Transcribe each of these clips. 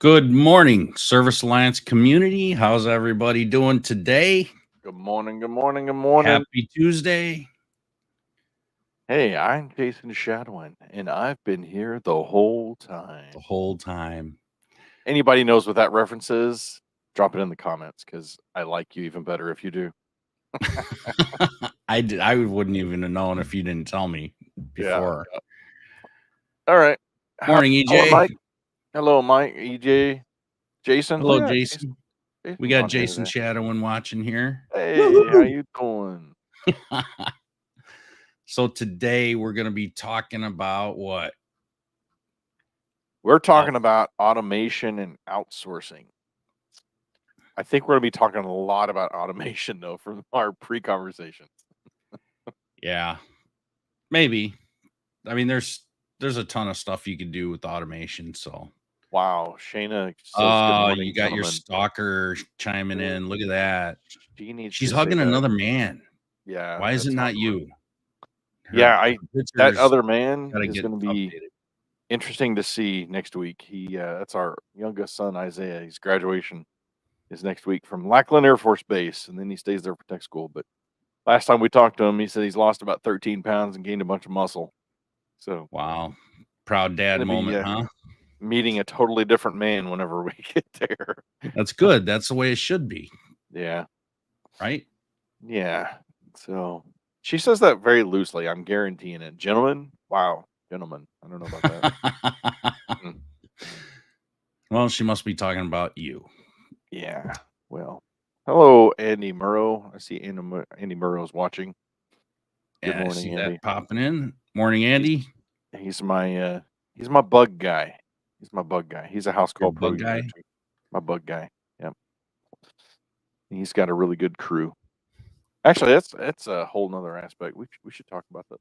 Good morning, Service Alliance community. How's everybody doing today? Good morning, good morning, good morning. Happy Tuesday. Hey, I'm Jason Shadwin, and I've been here the whole The time. whole time. Anybody knows what that reference is? Drop it in the comments because I like you even better if you do. I wouldn't even have known if you didn't tell me before. Yeah. All right. Morning, Hello, EJ. Mike. Hello, Mike, EJ, Jason. Hello, Yeah, Jason. We Jason's got on here Jason today. Shadowin watching here. Hey, how you doing? So today we're going to be talking about what? We're talking about automation and outsourcing. I think we're going to be talking a lot about automation, though, from our pre-conversation. Yeah, maybe. I mean, there's a ton of stuff you can do with automation. So, Wow, Shayna says good morning, you got your gentlemen. stalker chiming in. Look at that. She needs She's to say hugging that. another man. Yeah. Why is it that's not awkward. you? Yeah, pictures that other man gotta is get going to be updated. interesting to see next week. That's our youngest son, Isaiah. His graduation is next week from Lackland Air Force Base, and then he stays there for tech school. But last time we talked to him, he said he's lost about 13 pounds and gained a bunch of muscle. So Wow. Proud dad gonna be, moment, huh? meeting a totally different man whenever we get there. That's good. That's the way it should be, Yeah. right? Yeah. So she says that very loosely. I'm guaranteeing it. Gentlemen, wow. Gentlemen. I don't know about that. Mm. Well, she must be talking about you. Yeah. Well, hello, Andy Murrow. I see Andy Murrow's watching. Good Yeah, I morning, see Andy. that popping in. Morning, Andy. He's my bug guy. He's my bug guy. He's a house Your call pro bug user guy. too. My bug guy. Yep. He's got a really good crew. Actually, that's a whole nother aspect. We should talk about that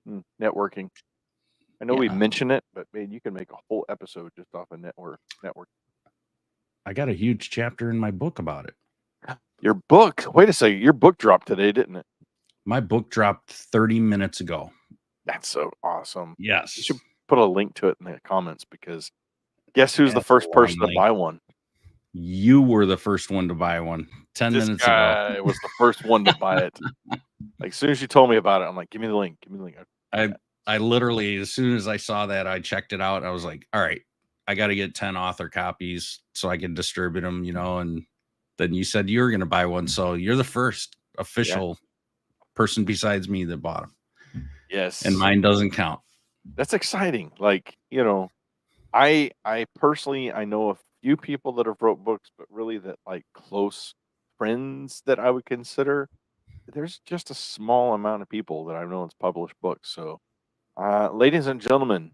sometime. Networking. I know we Yeah. mention it, but man, you can make a whole episode just off of network. I got a huge chapter in my book about it. Your book. Wait a second. Your book dropped today, didn't it? My book dropped 30 minutes ago. That's so awesome. Yes. You should put a link to it in the comments because guess who's the first person to buy one? You were the first one to buy one 10 This minutes guy ago. was the first one to buy it. Like, as soon as you told me about it, I'm like, give me the link. Give me the link. I literally, as soon as I saw that, I checked it out. I was like, all right, I got to get 10 author copies so I can distribute them, and then you said you were going to buy one. So you're the first official person besides me that bought them. Yes. And mine doesn't count. That's exciting. Like, I personally, I know a few people that have wrote books, but really that like close friends that I would consider. There's just a small amount of people that I've known that's published books. So, ladies and gentlemen,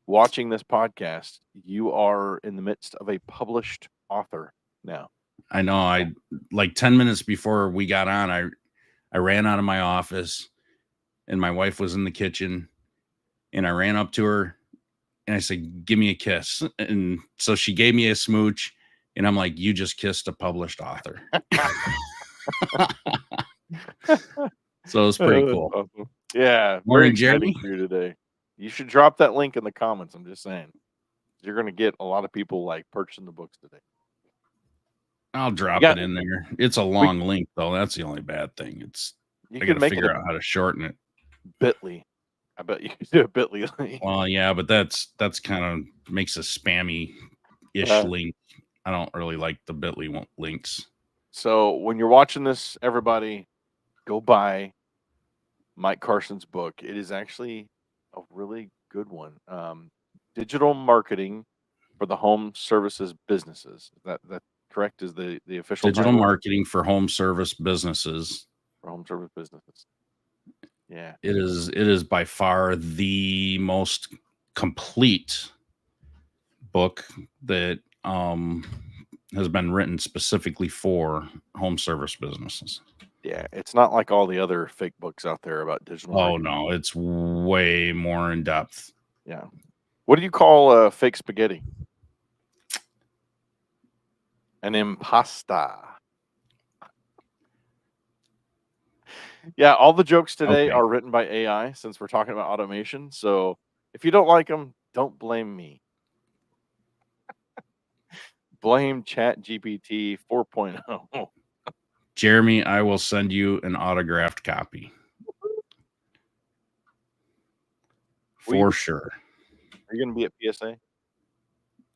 watching this podcast, you are in the midst of a published author now. I know. I like 10 minutes before we got on, I ran out of my office and my wife was in the kitchen and I ran up to her and I said, give me a kiss. And so she gave me a smooch and I'm like, you just kissed a published author. So it was pretty cool. Awesome. Yeah. Morning, very exciting Jeremy. for you today. You should drop that link in the comments. I'm just saying. You're going to get a lot of people like purchasing the books today. I'll drop it in there. It's a long link though. That's the only bad thing. I got to figure out how to shorten it. Bitly. I bet you could do a Bitly link. Well, yeah, but that's kind of makes a spammy-ish link. I don't really like the Bitly links. So when you're watching this, everybody, go buy Mike Carson's book. It is actually a really good one. Digital marketing for the home services businesses. That correct? Is the official digital title? Marketing for home service businesses. For home service businesses. Yeah, it is by far the most complete book that has been written specifically for home service businesses. Yeah, it's not like all the other fake books out there about digital marketing. Oh no, it's way more in depth. Yeah. What do you call fake spaghetti? An impasta. Yeah, all the jokes today are written by AI since we're talking about automation. So if you don't like them, don't blame me. Blame Chat GPT 4.0. Jeremy, I will send you an autographed copy. For sure. Are you going to be at PSA?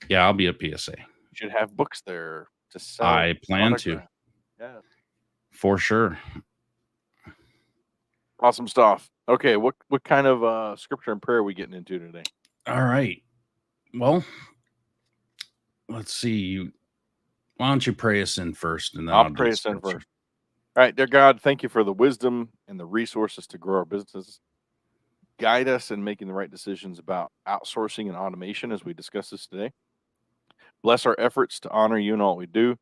Yeah, I'll be at PSA. You should have books there to sell. I plan autograph. to. Yeah. For sure. Awesome stuff. Okay, what kind of scripture and prayer are we getting into today? All right. Well, let's see. Why don't you pray us in first, and then I'll I'll do pray the us in scripture. first. All right, dear God, thank you for the wisdom and the resources to grow our businesses. Guide us in making the right decisions about outsourcing and automation as we discuss this today. Bless our efforts to honor you in all we do.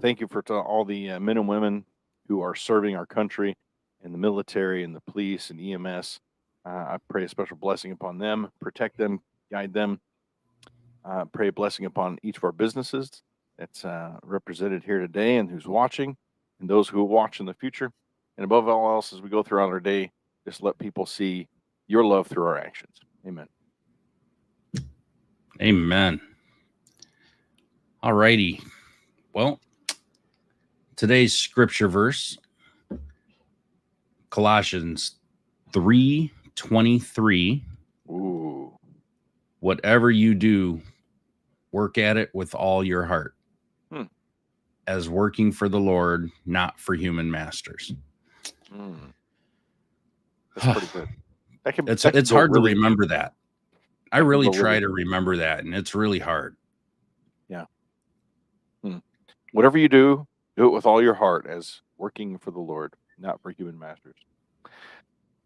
Thank you for all the men and women who are serving our country in the military and the police and EMS. I pray a special blessing upon them, protect them, guide them. Pray a blessing upon each of our businesses that's represented here today and who's watching, and those who will watch in the future. And above all else, as we go throughout our day, just let people see your love through our actions. Amen. Amen. All righty. Well, today's scripture verse, Colossians 3:23. Ooh. Whatever you do, work at it with all your heart, as working for the Lord, not for human masters. That's pretty good. It's hard to remember that. I really try to remember that, and it's really hard. Yeah. Whatever you do, do it with all your heart, as working for the Lord, not for human masters.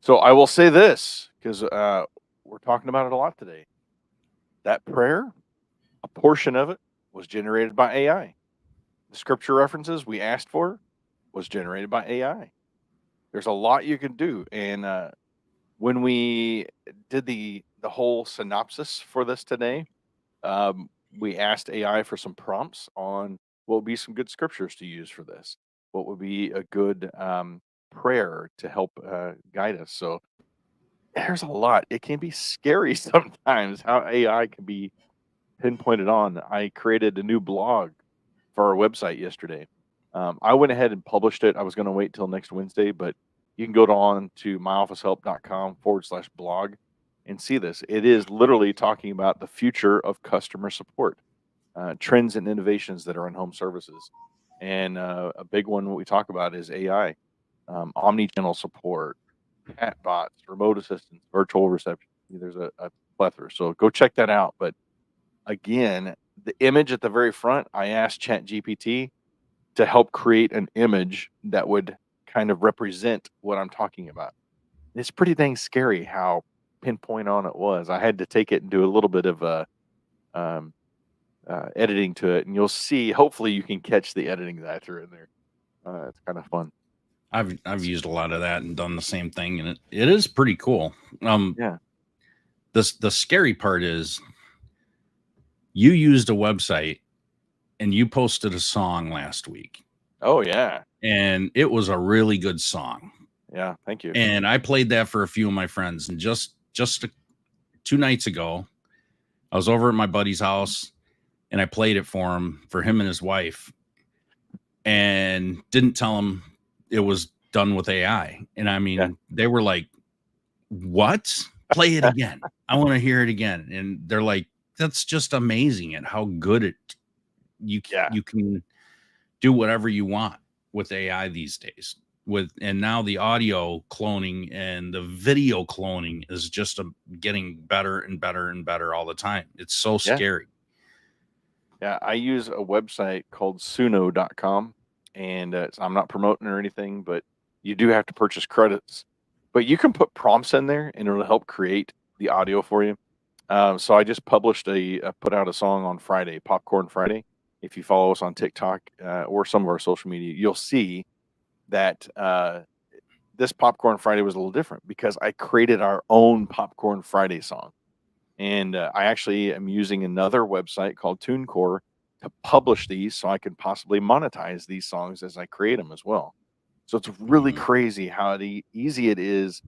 So I will say this, because we're talking about it a lot today. That prayer, a portion of it was generated by AI. The scripture references we asked for was generated by AI. There's a lot you can do. And when we did the whole synopsis for this today, we asked AI for some prompts on what would be some good scriptures to use for this. What would be a good prayer to help guide us. So there's a lot. It can be scary sometimes how AI can be pinpointed on. I created a new blog for our website yesterday. I went ahead and published it. I was going to wait till next Wednesday, but you can go on to myofficehelp.com/blog and see this. It is literally talking about the future of customer support, trends and innovations that are in home services. And a big one we talk about is AI, omni-channel support, chatbots, remote assistants, virtual reception. There's a plethora. So go check that out. But again, the image at the very front, I asked ChatGPT to help create an image that would kind of represent what I'm talking about. It's pretty dang scary how pinpoint on it was. I had to take it and do a little bit of editing to it, and you'll see. Hopefully, you can catch the editing that I threw in there. It's kind of fun. I've used a lot of that and done the same thing, and it is pretty cool. Yeah. The scary part is you used a website and you posted a song last week. Oh yeah. And it was a really good song. Yeah, thank you. And I played that for a few of my friends. And just 2 nights ago, I was over at my buddy's house and I played it for him and his wife, and didn't tell him it was done with AI. And I mean, they were like, "What? Play it again. I want to hear it again." And they're like, "That's just amazing at how good you can do whatever you want with AI these days." And now the audio cloning and the video cloning is just getting better and better and better all the time. It's so scary. Yeah, I use a website called suno.com, and I'm not promoting or anything, but you do have to purchase credits. But you can put prompts in there, and it'll help create the audio for you. So I just published put out a song on Friday, Popcorn Friday. If you follow us on TikTok or some of our social media, you'll see that this Popcorn Friday was a little different because I created our own Popcorn Friday song. And I actually am using another website called TuneCore to publish these so I can possibly monetize these songs as I create them as well. So it's really crazy how easy it is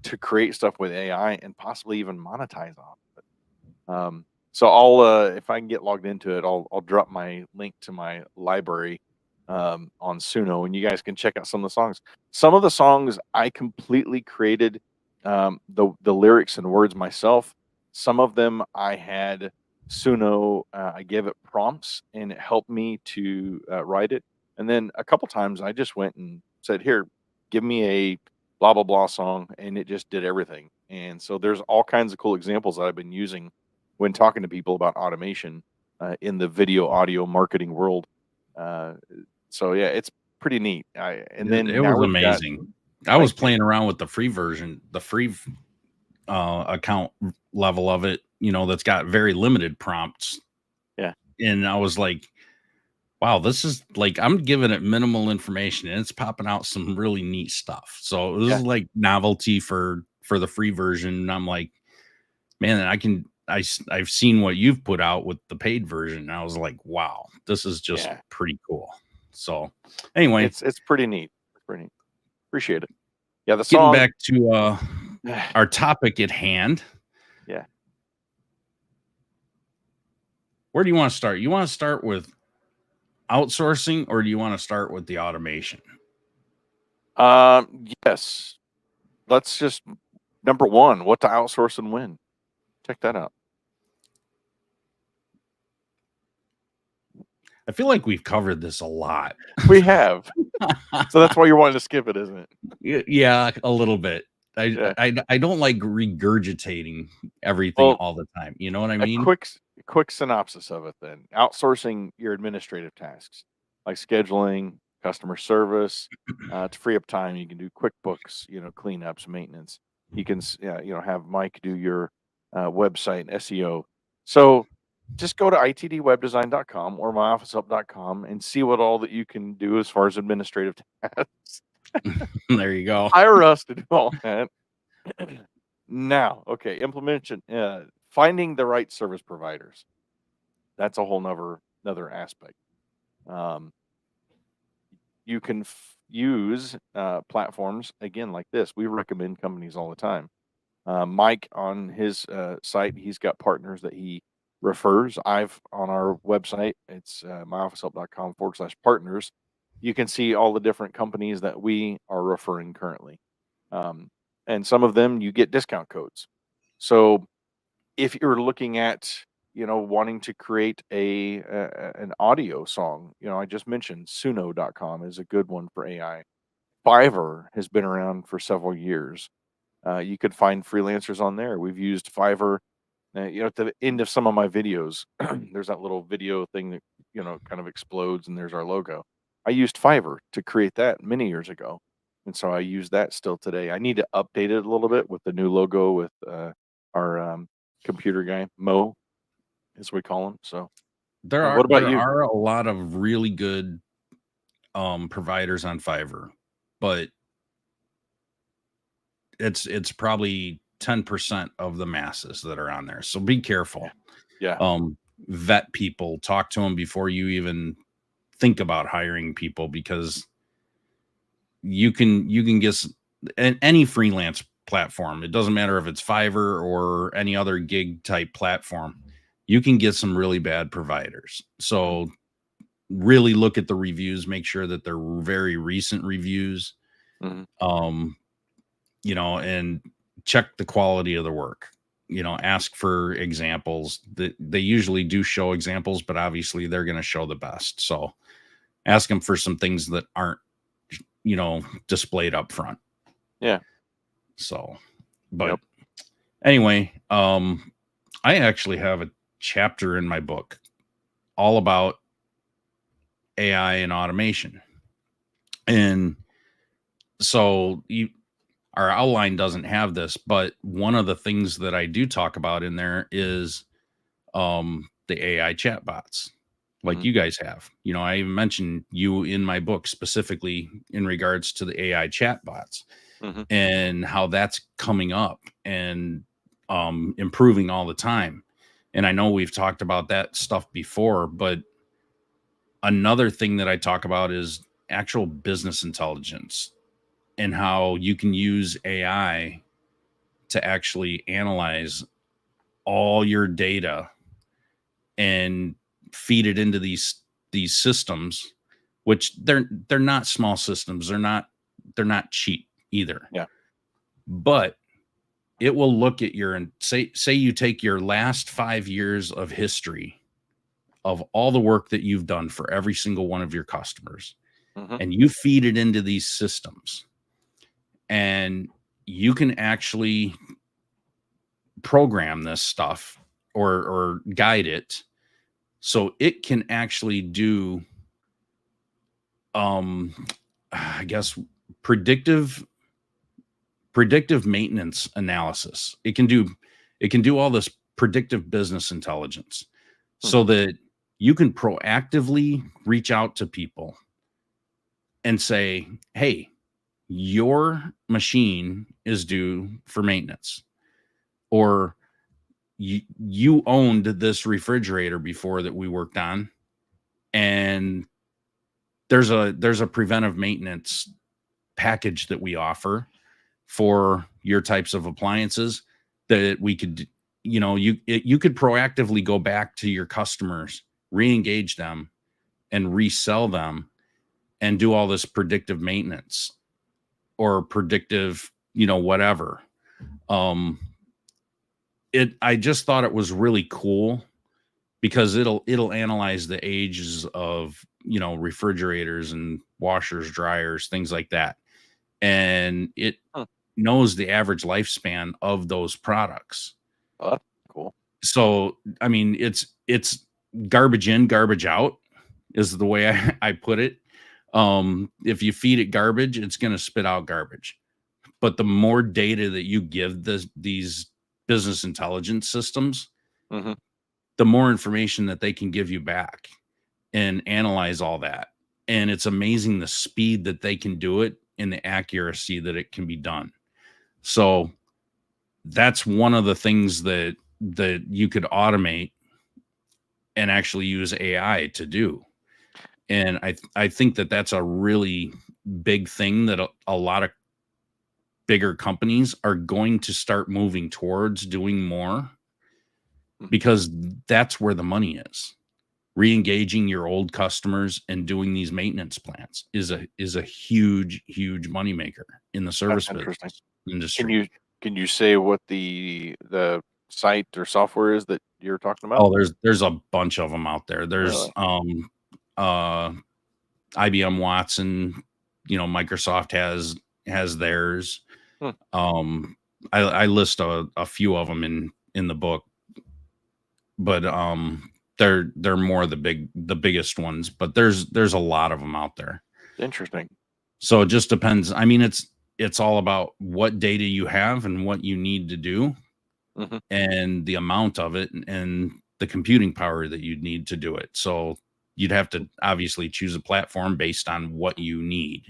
to create stuff with AI and possibly even monetize off of it. So I'll if I can get logged into it, I'll drop my link to my library on Suno, and you guys can check out some of the songs. Some of the songs I completely created the lyrics and words myself. Some of them I had Suno. I gave it prompts, and it helped me to write it. And then a couple times I just went and said, "Here, give me a blah blah blah song," and it just did everything. And so there's all kinds of cool examples that I've been using when talking to people about automation in the video audio marketing world. Uh, so yeah, it's pretty neat. And It then now was we've got amazing. I was like playing around with the free version, the free account level of it, that's got very limited prompts. yeah, And I was like, wow, this is like, I'm giving it minimal information and it's popping out some really neat stuff. So this yeah, is like novelty for the free version. And I'm like, man, I've seen what you've put out with the paid version. And I was like, wow, this is just yeah. pretty cool. So anyway, It's pretty neat. It's pretty neat. Appreciate it. Yeah, the getting song. back to our topic at hand, Yeah. where do you want to start? You want to start with outsourcing or do you want to start with the automation? Yes. Let's just number one, what to outsource and when. Check that out. I feel like we've covered this a lot. We have. So that's why you're wanting to skip it, isn't it? Yeah, a little bit. Yeah. I don't like regurgitating everything Well, all the time. You know what I a mean? quick synopsis of it then. Outsourcing your administrative tasks like scheduling, customer service, to free up time. You can do QuickBooks, cleanups, maintenance. You can, have Mike do your website and SEO. So just go to itdwebdesign.com or myofficehelp.com and see what all that you can do as far as administrative tasks. There you go. Hire us to do all that. Now, okay, implementation, finding the right service providers. That's a whole another aspect. Um, you can use platforms again like this. We recommend companies all the time. Mike on his site, he's got partners that he refers. I've on our website, it's myofficehelp.com/partners. You can see all the different companies that we are referring currently. Um, and some of them you get discount codes. So if you're looking at, wanting to create an audio song, I just mentioned suno.com is a good one for AI. Fiverr has been around for several years. You could find freelancers on there. We've used Fiverr. At the end of some of my videos, there's that little video thing that, kind of explodes and there's our logo. I used Fiverr to create that many years ago. And so I use that still today. I need to update it a little bit with the new logo with our computer guy, Mo, as we call him. So, There are what about there you? are a lot of really good providers on Fiverr, but it's probably 10% of the masses that are on there. So be careful. Yeah. Yeah. Vet people, talk to them before you even think about hiring people because you can get any freelance platform. It doesn't matter if it's Fiverr or any other gig type platform. You can get some really bad providers. So really look at the reviews, make sure that they're very recent reviews. Mhm. Um, and check the quality of the work. Ask for examples. They usually do show examples, but obviously they're going to show the best. So ask them for some things that aren't, displayed up front. Yeah. So, but Yep. anyway, I actually have a chapter in my book all about AI and automation. And so our outline doesn't have this, but one of the things that I do talk about in there is the AI chatbots like Mhm. you guys have. I even mentioned you in my book specifically in regards to the AI chatbots Mhm. and how that's coming up and improving all the time. And I know we've talked about that stuff before, but another thing that I talk about is actual business intelligence and how you can use AI to actually analyze all your data and feed it into these systems, which they're not small systems. They're not cheap either. Yeah. But it will look at your, and say you take your last 5 years of history of all the work that you've done for every single one of your customers, Mm-hmm. and you feed it into these systems, and you can actually program this stuff or guide it so it can actually do I guess predictive maintenance analysis. It can do all this predictive business intelligence so that you can proactively reach out to people and say, hey, your machine is due for maintenance, or you owned this refrigerator before that we worked on, and there's a preventive maintenance package that we offer for your types of appliances that we could, you could proactively go back to your customers, re-engage them, and resell them, and do all this predictive maintenance or predictive, whatever. I just thought it was really cool because it'll analyze the ages of, refrigerators and washers, dryers, things like that. And it knows the average lifespan of those products. Oh, that's cool. So, I mean, it's garbage in, garbage out is the way I put it. If you feed it garbage, it's going to spit out garbage. But the more data that you give these business intelligence systems, Mm-hmm. the more information that they can give you back and analyze all that. And it's amazing the speed that they can do it and the accuracy that it can be done. So that's one of the things that you could automate and actually use AI to do. And I think that that's a really big thing that a lot of bigger companies are going to start moving towards doing more, because that's where the money is. Re-engaging your old customers and doing these maintenance plans is a huge moneymaker in the service That's interesting. business industry. Can you say what the site or software is that you're talking about? Oh, there's a bunch of them out there. There's Really? IBM Watson, Microsoft has theirs. Hmm. I list a few of them in the book, but they're more the biggest ones, but there's a lot of them out there. Interesting. So it just depends. I mean, it's all about what data you have and what you need to do, Mm-hmm. and the amount of it, and the computing power that you'd need to do it. So you'd have to obviously choose a platform based on what you need.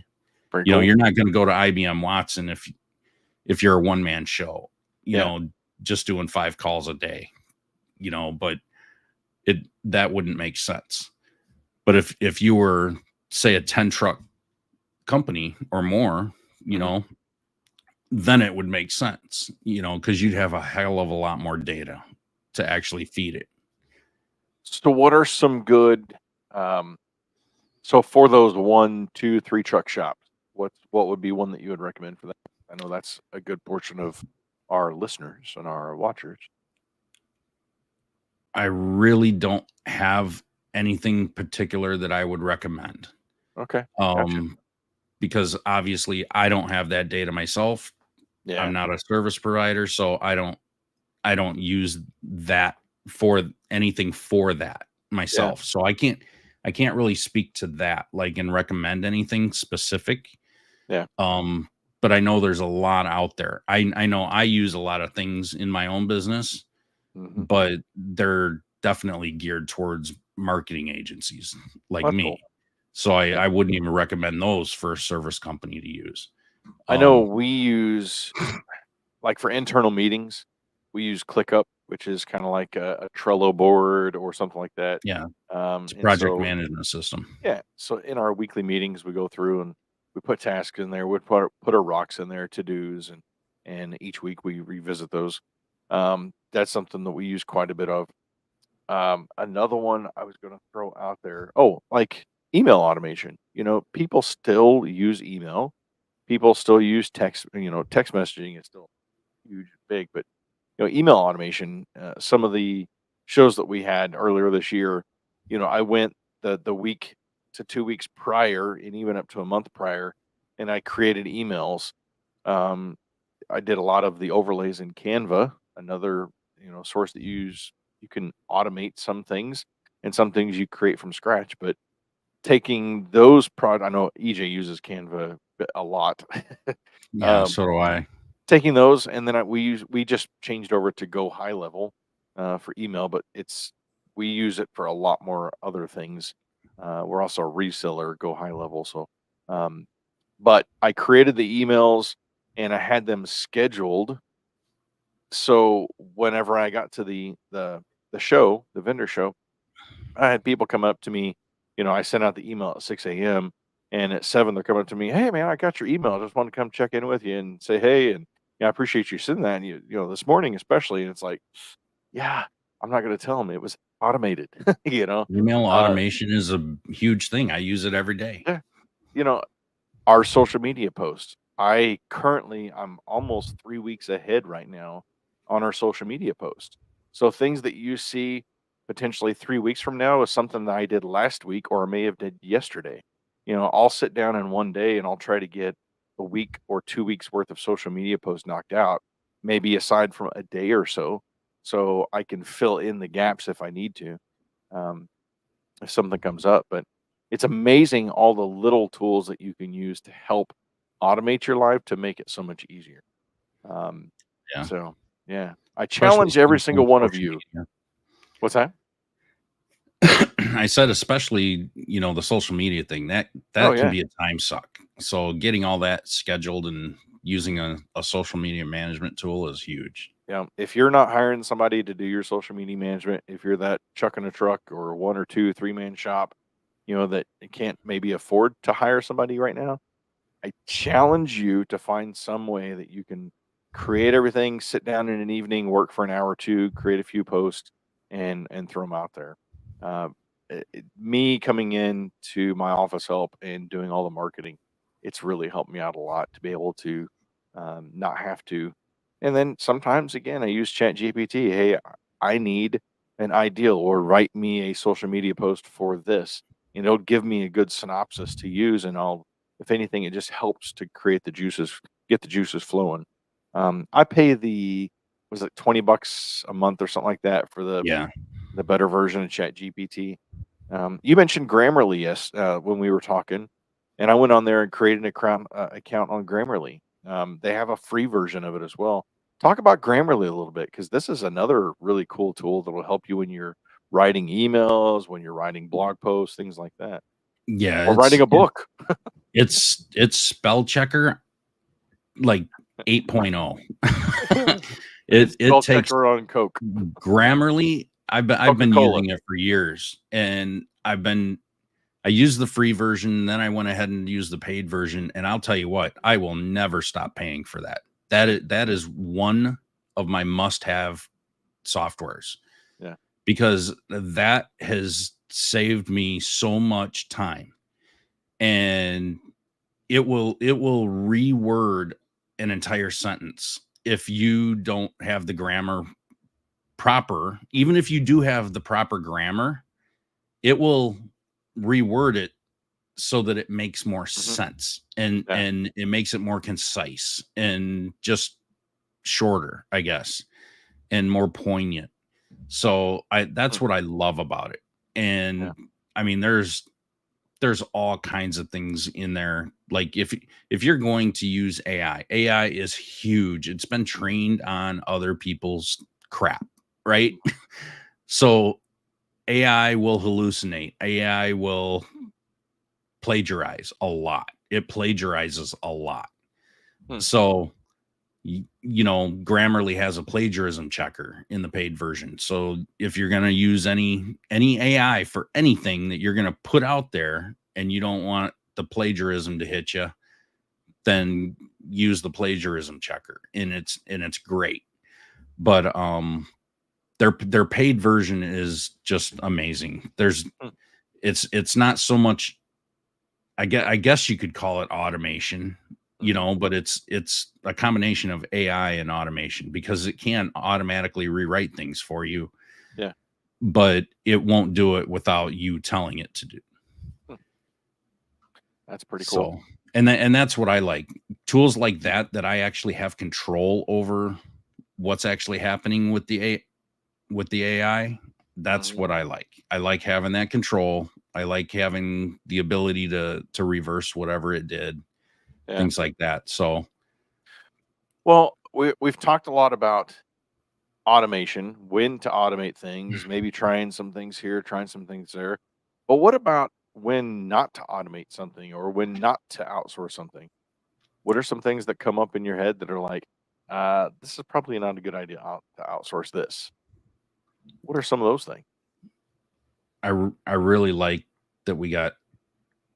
Very cool. You're not going to go to IBM Watson if you're a one-man show, Yeah. just doing 5 calls a day, but that wouldn't make sense. But if you were, say, a 10 truck company or more, then it would make sense, because you'd have a hell of a lot more data to actually feed it. So what are some good so for those 1, 2, 3 truck shops, what would be one that you would recommend for that? I know that's a good portion of our listeners and our watchers. I really don't have anything particular that I would recommend. Okay. Gotcha. Because obviously I don't have that data myself. Yeah. I'm not a service provider, so I don't use that for anything for that myself. Yeah. So I can't really speak to that, like, and recommend anything specific. Yeah. But I know there's a lot out there. I know I use a lot of things in my own business, Mm-hmm. but they're definitely geared towards marketing agencies like That's me. cool. So I wouldn't even recommend those for a service company to use. I know we use, like for internal meetings, we use ClickUp, which is kind of like a Trello board or something like that. Yeah, it's a And project so, management system. yeah, so in our weekly meetings, we go through and we put tasks in there. We put our rocks in there, to dos, and each week we revisit those. That's something that we use quite a bit of. Another one I was going to throw out there. Oh, like email automation. People still use email. People still use text. Text messaging is still huge, and big, but email automation. Some of the shows that we had earlier this year, I went the week to 2 weeks prior, and even up to a month prior, and I created emails. Um, I did a lot of the overlays in Canva, another source that you can automate some things, and some things you create from scratch. But taking those I know EJ uses Canva a lot. Yeah, um, so do I. taking those, and then we just changed over to Go High Level for email, but we use it for a lot more other things. We're also a reseller, Go High Level. So, um, but I created the emails and I had them scheduled. So whenever I got to the show, the vendor show, I had people come up to me. I sent out the email at 6 a.m. and at 7 they're coming up to me. Hey man, I got your email. I just want to come check in with you and say hey, and I appreciate you sending that. And this morning especially, and it's like, yeah, I'm not going to tell them it was automated. you know, Email uh, automation is a huge thing. I use it every day. yeah, you know, our social media posts. I'm almost 3 weeks ahead right now on our social media post. So things that you see potentially 3 weeks from now is something that I did last week or may have did yesterday. I'll sit down in one day and I'll try to get a week or 2 weeks worth of social media posts knocked out, maybe aside from a day or so I can fill in the gaps if I need to. Um, if something comes up. But it's amazing all the little tools that you can use to help automate your life to make it so much easier. Um, Yeah, so yeah, I especially challenge every simple single one of social you. media. What's that? I said, especially, the social media thing Oh that can yeah. be a time suck. So getting all that scheduled and using a social media management tool is huge. Yeah. If you're not hiring somebody to do your social media management, if you're that chuck in a truck or one or two, 3-man shop, that can't maybe afford to hire somebody right now, I challenge you to find some way that you can create everything, sit down in an evening, work for an hour or two, create a few posts, and throw them out there. Uh, Me coming in to my office help and doing all the marketing, it's really helped me out a lot to be able to not have to. And then sometimes again, I use Chat GPT. Hey, I need an ideal, or write me a social media post for this. And it'll give me a good synopsis to use, and if anything, it just helps to get the juices flowing. I pay was it $20 a month or something like that for Yeah. the better version of Chat GPT. You mentioned Grammarly, yes, when we were talking, and I went on there and created an account on Grammarly. They have a free version of it as well. Talk about Grammarly a little bit, because this is another really cool tool that will help you when you're writing emails, when you're writing blog posts, things like that, Yeah, or writing a book. it's spell checker like 8.0. It's It spell takes checker on Coke, Grammarly. I've been Coca-Cola. using it for years, and I used the free version, then I went ahead and used the paid version, and I'll tell you what, I will never stop paying for that. That is one of my must-have softwares, Yeah. because that has saved me so much time. And it will reword an entire sentence if you don't have the grammar proper. Even if you do have the proper grammar, it will reword it so that it makes more Mhm. sense, and Yeah. it makes it more concise and just shorter, I guess, and more poignant. So Mm. that's what I love about it. Yeah. And I mean, there's all kinds of things in there. Like if you're going to use AI is huge. It's been trained on other people's crap, right? So AI will hallucinate. AI will plagiarize a lot. It plagiarizes a lot. Hmm. So Grammarly has a plagiarism checker in the paid version. So if you're going to use any AI for anything that you're going to put out there, and you don't want the plagiarism to hit you, then use the plagiarism checker, and it's great. But their paid version is just amazing. Hmm. It's not so much, I guess you could call it automation, Mhm. but it's a combination of AI and automation because it can automatically rewrite things for you, Yeah. but it won't do it without you telling it to do. Hmm. That's pretty cool. So, and that's what I like. Tools like that I actually have control over what's actually happening with the AI. That's Mhm. what I like. I like having that control. I like having the ability to reverse whatever it did, Yeah. things like that. So, Well, we've talked a lot about automation, when to automate things, maybe trying some things here, trying some things there. But what about when not to automate something or when not to outsource something? What are some things that come up in your head that are like, this is probably not a good idea to outsource this? What are some of those things? I really like that we got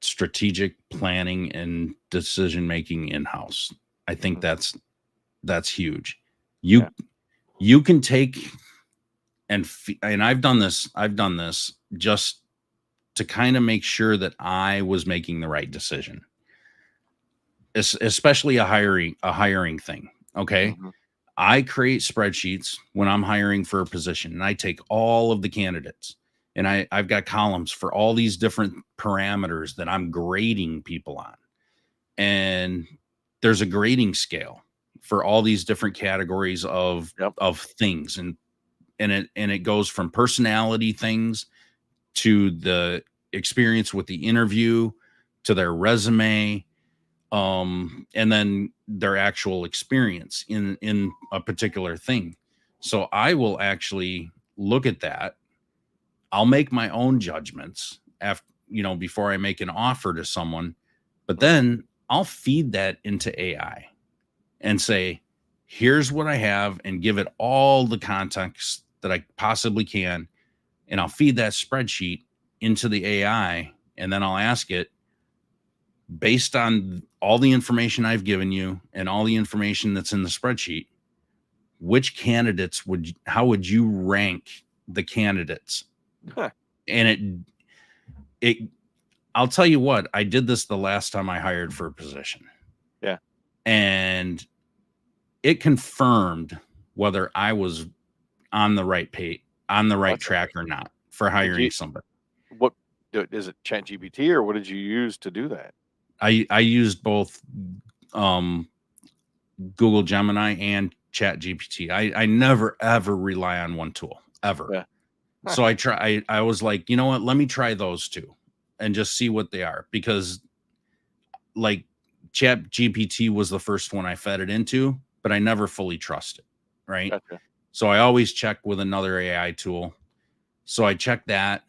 strategic planning and decision making in house. I think Hmm. that's huge. Yeah. You you can take and I've done this just to kind of make sure that I was making the right decision. Especially a hiring thing. Okay? Hmm. I create spreadsheets when I'm hiring for a position and I take all of the candidates and I've got columns for all these different parameters that I'm grading people on. And there's a grading scale for all these different categories Yep. of things, and it goes from personality things to the experience with the interview to their resume, and then their actual experience in a particular thing. So I will actually look at that. I'll make my own judgments after, before I make an offer to someone, but Hmm. then I'll feed that into AI and say, here's what I have, and give it all the context that I possibly can. And I'll feed that spreadsheet into the AI, and then I'll ask it, based on all the information I've given you and all the information that's in the spreadsheet, which candidates how would you rank the candidates? Huh. And it, I'll tell you what, I did this the last time I hired for a position, Yeah. and it confirmed whether I was on the Oh, right that's track or not for did hiring you somebody. what is it chat GPT or what did you use to do that? I used both um Google Gemini and Chat GPT. I never ever rely on one tool ever. Yeah. Huh. So I was like, you know what, let me try those two and just see what they are, because like Chat GPT was the first one I fed it into, but I never fully trust it. Right. Gotcha. So I always check with another AI tool. So I checked that.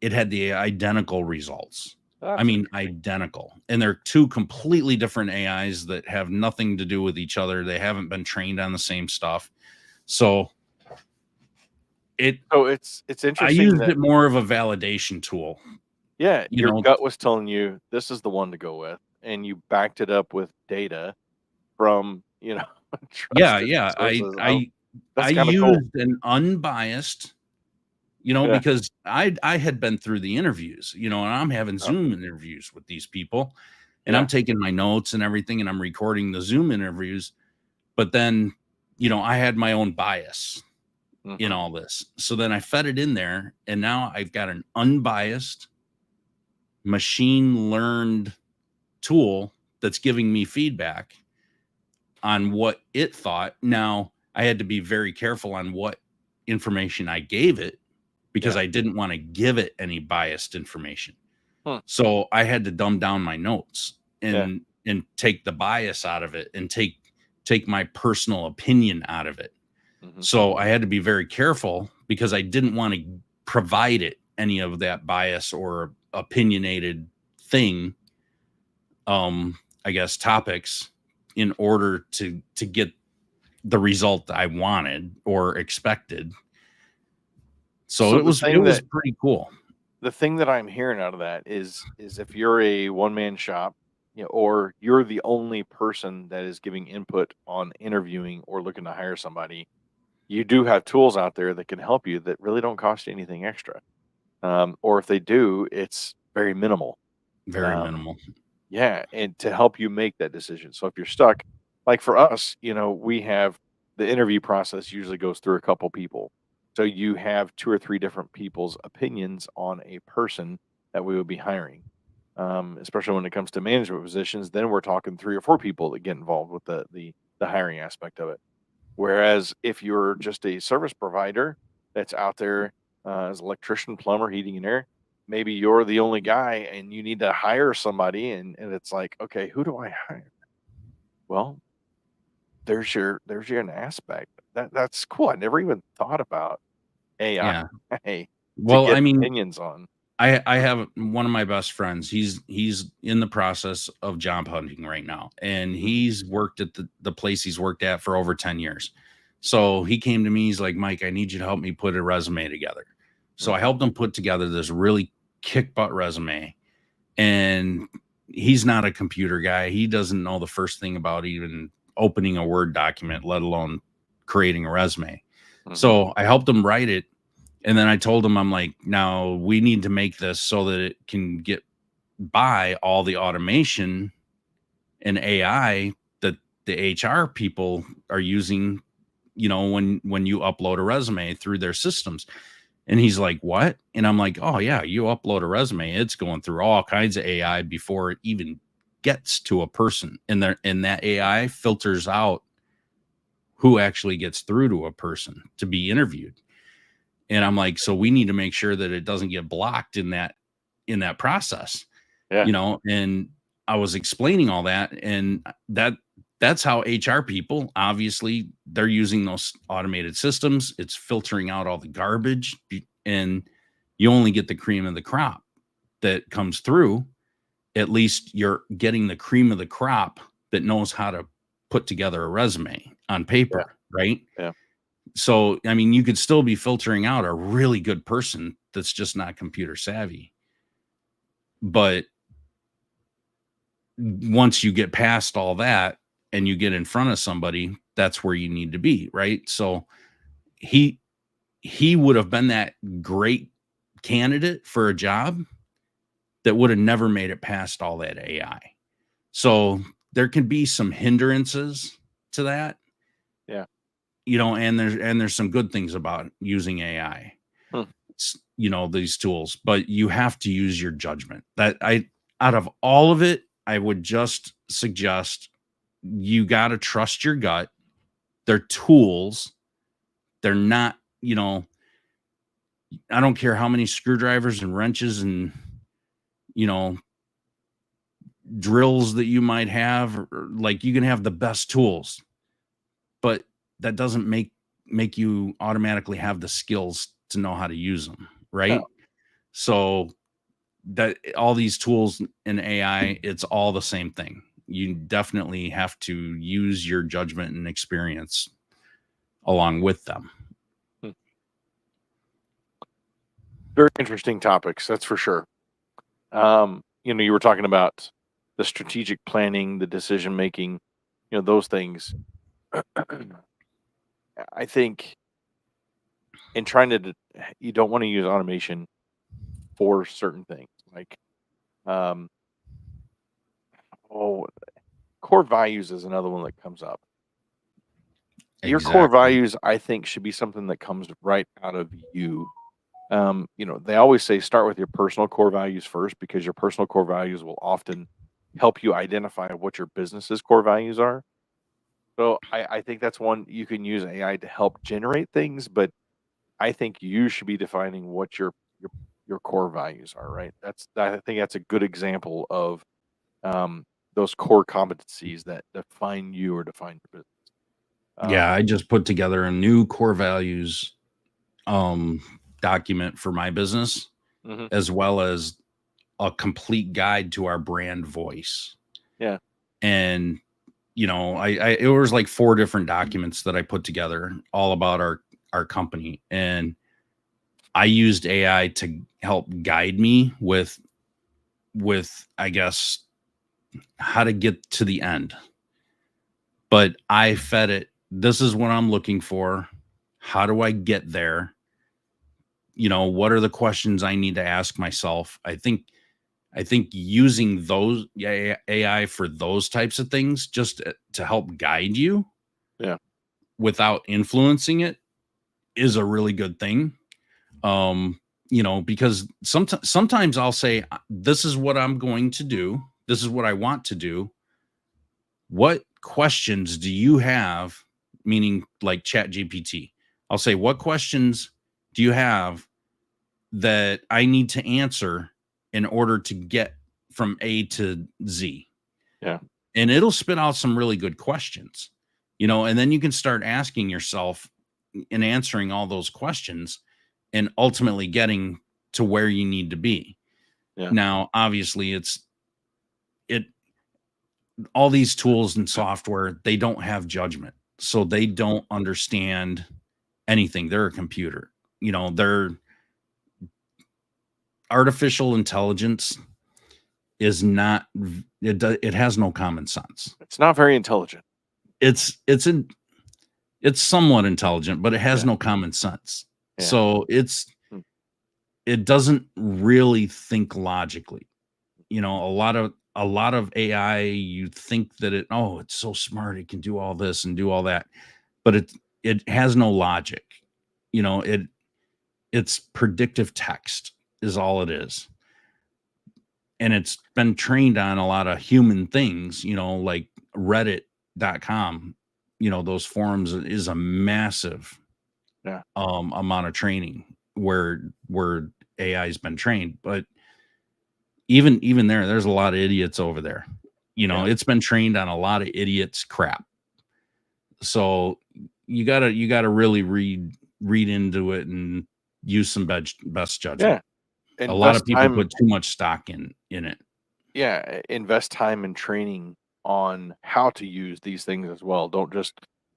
It had the identical results. I That's mean, interesting. identical. And they're two completely different AIs that have nothing to do with each other. They haven't been trained on the same stuff. So it So it's I interesting used that it more of a validation tool, yeah, you your know. gut was telling you this is the one to go with, and you backed it up with data from, Yeah, trusted yeah. I sources. I I That's kind of cool. used an unbiased, Yeah. because I had been through the interviews, and I'm having Yep. Zoom interviews with these people, and I'm Yeah. taking my notes and everything, and I'm recording the Zoom interviews. But then, I had my own bias in Mhm. all this. So then I fed it in there, and now I've got an unbiased, machine learned tool that's giving me feedback on what it thought. Now, I had to be very careful on what information I gave it, because Yeah. I didn't want to give it any biased information. Hmm. So I had to dumb down my notes Yeah. and take the bias out of it, and take my personal opinion out of it. Mhm. So I had to be very careful because I didn't want to provide it any of that bias or opinionated thing, I guess, topics, in order to get the result I wanted or expected. So So it was pretty cool. the thing that I'm hearing out of that is if you're a one man shop, or you're the only person that is giving input on interviewing or looking to hire somebody, you do have tools out there that can help you that really don't cost you anything extra. Or if they do, it's very minimal. Very Um, minimal. yeah, and to help you make that decision. So if you're stuck, like for us, we have the interview process usually goes through a couple people. So you have two or three different people's opinions on a person that we would be hiring. Especially when it comes to management positions, then we're talking three or four people that get involved with the hiring aspect of it. Whereas if you're just a service provider that's out there as electrician, plumber, heating and air, maybe you're the only guy and you need to hire somebody, and it's like, okay, who do I hire? Well, there's your an aspect. That's cool. I never even thought about AI Yeah. to Well, get I mean, opinions on. I have one of my best friends. He's in the process of job hunting right now, and Mhm, he's worked at the place he's worked at for over 10 years. So he came to me. He's like, Mike, I need you to help me put a resume together. So I mhm. helped him put together this really kick butt resume. And he's not a computer guy. He doesn't know the first thing about even opening a Word document, let alone creating a resume. Mhm. So I helped him write it. And then I told him, I'm like, now we need to make this so that it can get by all the automation and AI that the HR people are using, when you upload a resume through their systems. And he's like, what? And I'm like, oh, yeah, you upload a resume, it's going through all kinds of AI before it even gets to a person. And that AI filters out who actually gets through to a person to be interviewed. And I'm like, so we need to make sure that it doesn't get blocked in that process, Yeah, and I was explaining all that, and that's how HR people, obviously, they're using those automated systems. It's filtering out all the garbage, and you only get the cream of the crop that comes through. At least you're getting the cream of the crop that knows how to put together a resume on yeah, paper, right? yeah. So, I mean, you could still be filtering out a really good person that's just not computer savvy. But once you get past all that and you get in front of somebody, that's where you need to be, right? So he he would have been that great candidate for a job that would have never made it past all that AI. So there can be some hindrances to that, Yeah. and there's some good things about using AI. Hmm. These tools, but you have to use your judgment. That I Out of all of it, I would just suggest you got to trust your gut. They're tools. They're not, I don't care how many screwdrivers and wrenches and, you know, drills that you might have, or, like, you can have the best tools, but that doesn't make you automatically have the skills to know how to use them, No. right? So that all these tools in AI, it's all the same thing. You definitely have to use your judgment and experience along with them. Hmm. Very interesting topics, that's for sure. You were talking about the strategic planning, the decision making, those things. I think in trying to, you don't want to use automation for certain things. Like, um, oh, core values is another one that comes up. Your core Exactly. values, I think, should be something that comes right out of you. They always say start with your personal core values first because your personal core values will often help you identify what your business's core values are. So I think that's one you can use AI to help generate things, but I think you should be defining what your core values are, right? I think that's a good example of um, those core competencies that define you or define your business. Yeah, Um, I just put together a new core values um document for my business, mhm, as well as a complete guide to our brand voice. yeah, And I it was like four different documents that I put together all about our company, and I used AI to help guide me with I guess how to get to the end. But I fed it, this is what I'm looking for. How do I get there? What are the questions I need to ask myself? I think using those AI for those types of things, just to help guide you Yeah. without influencing it, is a really good thing. Because sometimes I'll say, this is what I'm going to do. This is what I want to do. What questions do you have? Meaning like Chat GPT. I'll say, what questions do you have that I need to answer in order to get from A to Z? Yeah. And it'll spit out some really good questions, and then you can start asking yourself and answering all those questions and ultimately getting to where you need to be. Yeah. Now, obviously, it all these tools and software, they don't have judgment. So they don't understand anything. They're a computer. They're artificial intelligence is not it has no common sense. It's not very intelligent. It's somewhat intelligent, but it has Yeah. no common sense. Yeah. So Hmm. it doesn't really think logically. A lot of AI, you think that it's so smart, it can do all this and do all that, but it has no logic. It's predictive text is all it is. And it's been trained on a lot of human things, like reddit.com, those forums is a massive Yeah. amount of training where AI has been trained. But even there's a lot of idiots over there. Yeah. It's been trained on a lot of idiots crap. So you gotta really read into it and use some best judgment. Yeah. A lot of Invest people time. put too much stock in it. Yeah. Invest time and training on how to use these things as well. Don't just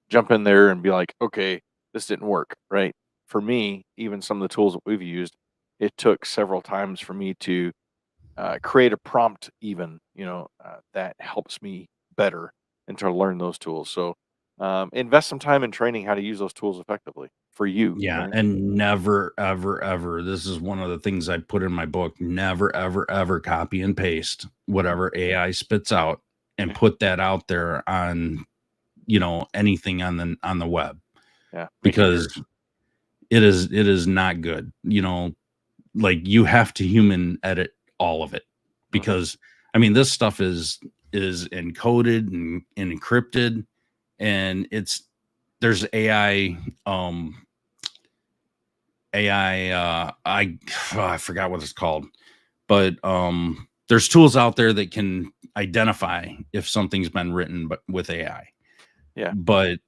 jump in there and be like, okay, this didn't work. Right. For me, even some of the tools that we've used, it took several times for me to create a prompt, even, that helps me better and to learn those tools. So invest some time in training how to use those tools effectively for you. Yeah, Right. and never, ever, ever, this is one of the things I put in my book, never, ever, ever copy and paste whatever AI spits out and Yeah. put that out there on, anything on the web, Yeah. Make it yours. because it is not good. Like, you have to human edit all of it, Hmm. because I mean, this stuff is encoded and encrypted, and there's AI, I forgot what it's called, but there's tools out there that can identify if something's been written but with AI. Yeah. But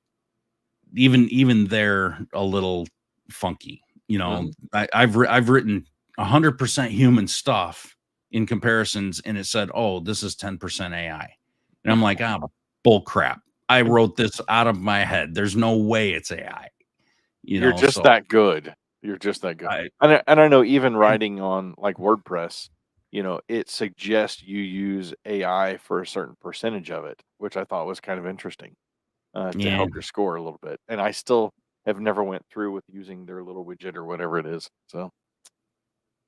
even they're a little funky. Hmm. I've written 100% human stuff in comparisons, and it said, "Oh, this is 10% AI," and I'm like, "Ah, bull crap! I wrote this out of my head. There's no way it's AI." You're just So that good. You're just that good. I And I know even writing on like WordPress, it suggests you use AI for a certain percentage of it, which I thought was kind of interesting to yeah. help your score a little bit. And I still have never went through with using their little widget or whatever it is. So,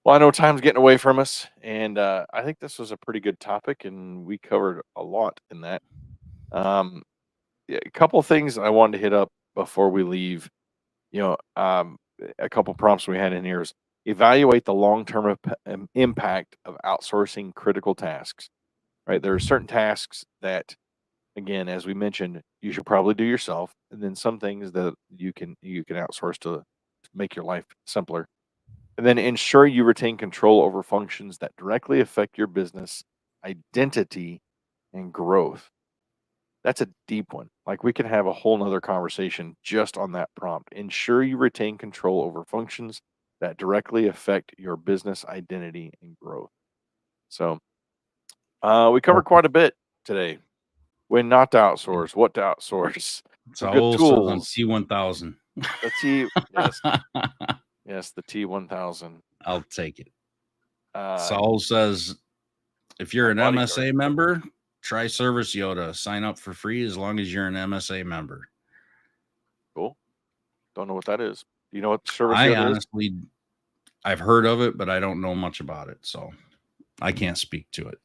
well, I know time's getting away from us, and I think this was a pretty good topic, and we covered a lot in that. Um, yeah, a couple of things I wanted to hit up before we leave. A couple prompts we had in here is evaluate the long-term impact of outsourcing critical tasks. Right, there are certain tasks that, again, as we mentioned, you should probably do yourself, and then some things that you can outsource to make your life simpler. And then ensure you retain control over functions that directly affect your business identity and growth. That's a deep one. Like, we can have a whole nother conversation just on that prompt. Ensure you retain control over functions that directly affect your business identity and growth. So, we covered quite a bit today. When not to outsource, what to outsource, some good Saul says on tools. T1000. The yes, yes, the T1000. I'll take it. Uh, Saul says, if you're my an bodyguard. MSA member, try Service Yoda. Sign up for free as long as you're an MSA member. Cool. Don't know what that is. Do you know what service I yard is? honestly, I've heard of it, but I don't know much about it, so I can't speak to it.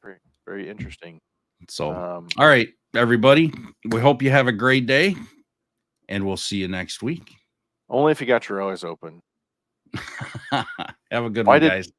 Very, very interesting. So, all right, everybody, we hope you have a great day, and we'll see you next week. Only if you got your eyes open. Have a good one, guys.